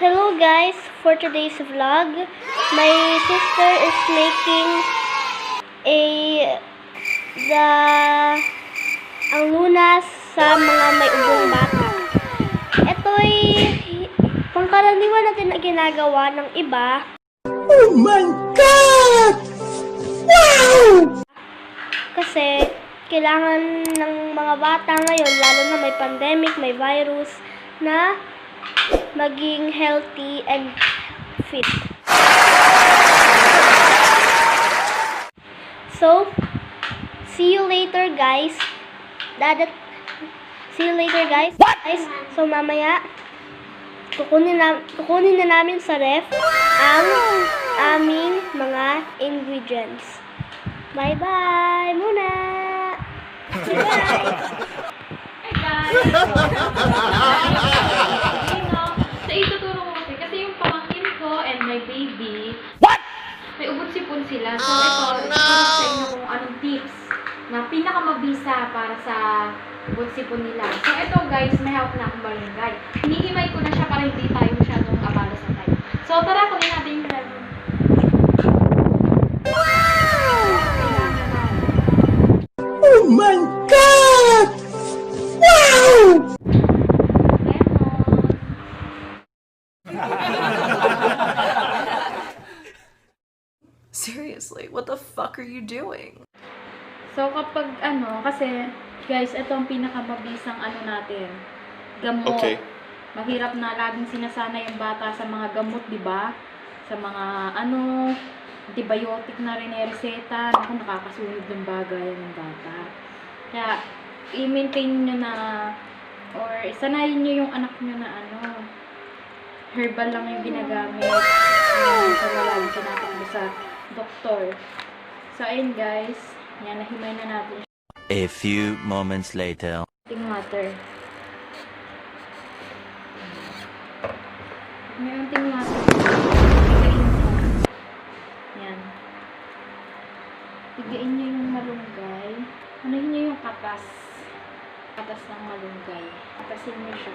Hello guys, for today's vlog, my sister is making ang lunas sa mga may ubong bata. Ito'y pangkaraniwan natin na ginagawa ng iba. Oh my God! Wow! Kasi kailangan ng mga bata ngayon, lalo na may pandemic, may virus, na maging healthy and fit. So, see you later guys. See you later guys. Guys, so mamaya kukunin na namin sa ref ang aming mga ingredients. Bye-bye muna! Bye-bye! So, ituturo ko kasi yung pamangkin ko and my baby, may ubod sipon sila. So, ito, ituturo sa inyo kung anong tips na pinakamabisa para sa ubod sipon nila. So, ito guys, may hawak na akong barangay. Hinihimay ko na siya para hindi tayo masyadong abala sa tayo. So, tara, kunin natin yung lemon. Oh my God! Wow! Seriously, what the fuck are you doing? So, kapag kasi, guys, ito ang pinakamabisang natin. Gamot. Okay. Mahirap na laging sinasana yung bata sa mga gamot, di ba? Sa mga, antibiotic na reseta. Ako, nakakasunod ng bagay ng bata. Kaya, i-maintain nyo na, or sanayin nyo yung anak nyo na herbal lang yung ginagamit. So, lagi tinatakbo sa doktor. So, ayun guys. Yan, nahimay na natin. A few moments later. Ting water. May ting water. Yan. Higain nyo yung malunggay. Anuhin nyo yung katas. Katas ng malunggay. Katasin nyo siya.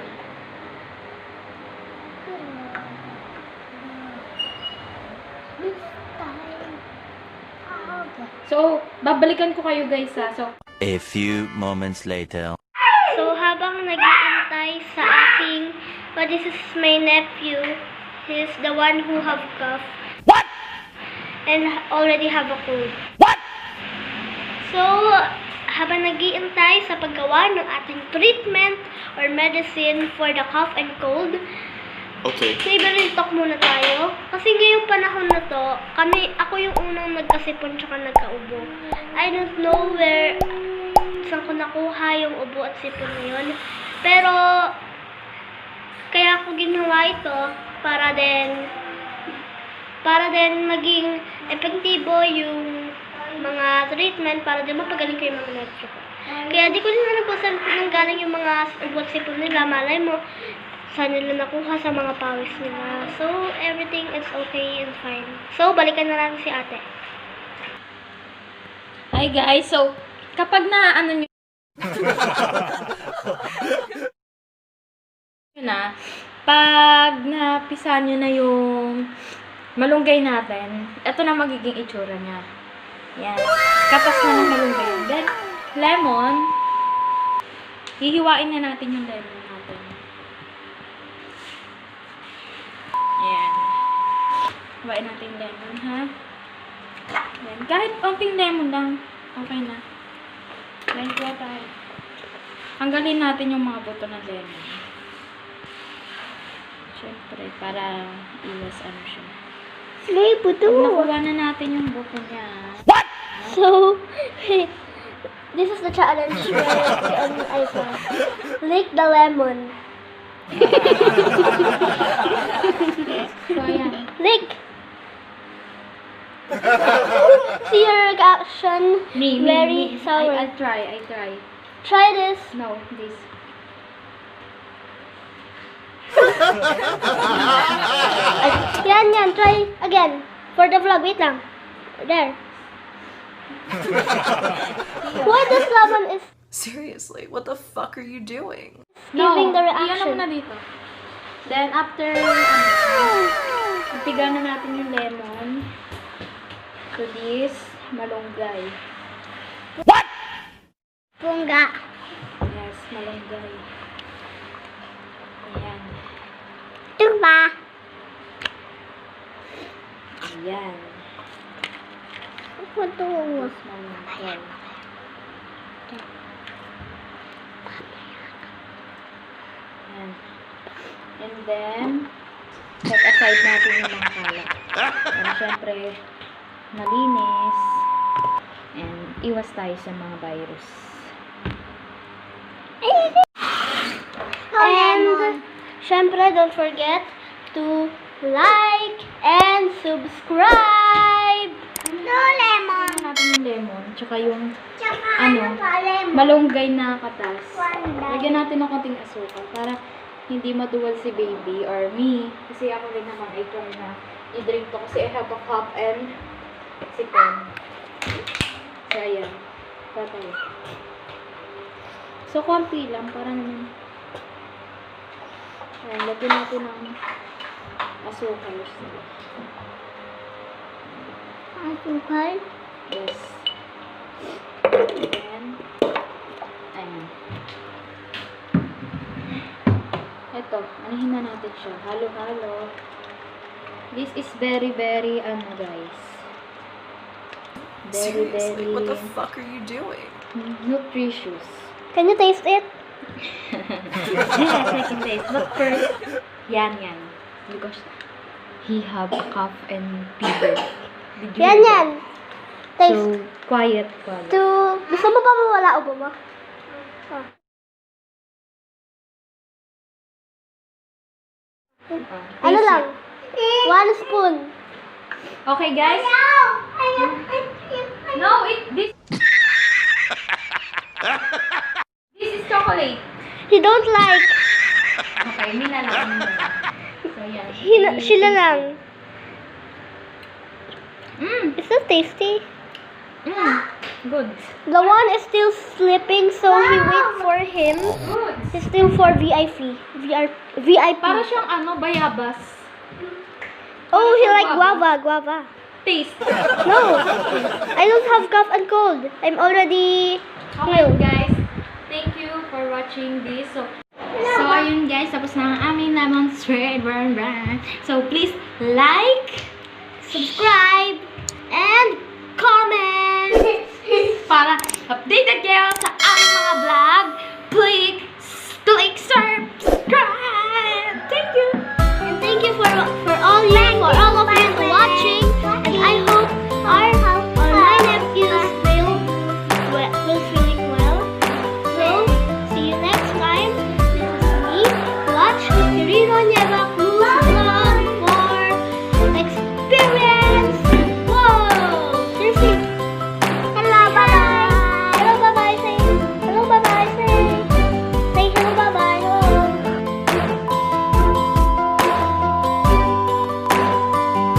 So, babalikan ko kayo guys ha. So, A few moments later. So, habang nag-iintay sa aking, this is my nephew. He's the one who have cough. What? And already have a cold. What? So, habang nag-iintay sa paggawa ng ating treatment or medicine for the cough and cold, Okay. favorite talk muna tayo. Kasi ngayong panahon na to, ako yung unang nagkasipon tsaka nagkaubo. I don't know saan ko nakuha yung ubo at sipon na yun. Pero, kaya ako ginawa ito para din maging epektibo yung mga treatment para din mapagaling ko yung mga nephew ko. Kaya di ko din alam kung saan nanggaling yung mga ubo at sipon nila. Malay mo, saan nila nakuha sa mga pawis nila. So, everything is okay and fine. So, balikan na lang si ate. hi guys. So, kapag na nyo pag napisa nyo na yung malunggay natin, ito na magiging itsura niya. Yan. Katas na ng malunggay. Then, lemon. Hihiwain na natin yung lemon natin. Ayan. Hiwain natin yung lemon, ha? Ayan. Kahit konting lemon lang, okay na. Then, kuha tayo. Hanggalin natin yung mga buto ng lemon. Siyempre, para iwas siya. May buto. Pag nakuha na natin yung buto niya. So, this is the challenge on iPhone. Lick the lemon. So, ayan. Lick! See your reaction. Very sour. I'll try. Try this. No, this. Yan. Try again. For the vlog. Wait lang. There. Why this lemon is Seriously, what the fuck are you doing? giving the Iyan mo reaction? na dito. Then, after, tiga na natin yung lemon to this malunggay. Pungga. Yes, malunggay. Ayan. Ito ba? Ayan. Ito. Tapos malunggay. Ayan. And then, set aside natin yung mga kalat. Para syempre, malinis. And iwas tayo sa mga virus. And, syempre, don't forget to like and subscribe. No lemon. Tignan natin yung lemon, tsaka yung Ano? malunggay na katas. Wala. Lagyan natin ng konting asukal para hindi maduwal si baby or me. Kasi ako rin naman ay try na i-drink to kasi I have a cup and sipon. So, ayan. Tatay. So, konti lang para naman. Ayan, lagyan natin ng asukal. Asukal? Yes. Then, ayan. Ito, anihin na natin siya. Halo-halo. This is very, very, guys. Very, Seriously, what the very fuck are you doing? nutritious. Can you taste it? Yes, I can taste. But first, yan. Because he have a cough and fever. Did you Yan hear yan. that? Taste. So, quiet. Gusto mo pa mawala o ba mo? Ano taste lang? it. 1 spoon. Okay, guys. No, this is chocolate. He don't like. Okay, hindi na lang. So, yan. Sila lang. Mm, It's so tasty. good. The one is still sleeping, so he wait for him. Good. He's still for VIP. VIP. Para siyang bayabas. Oh, he like guava. Taste. No, I don't have cough and cold. I'm already Okay, healed. guys. Thank you for watching this. So ayun guys, tapos na ang aming lemon straight burn. So, please like, Subscribe and comment. para updated kayo sa aming mga vlog. Please!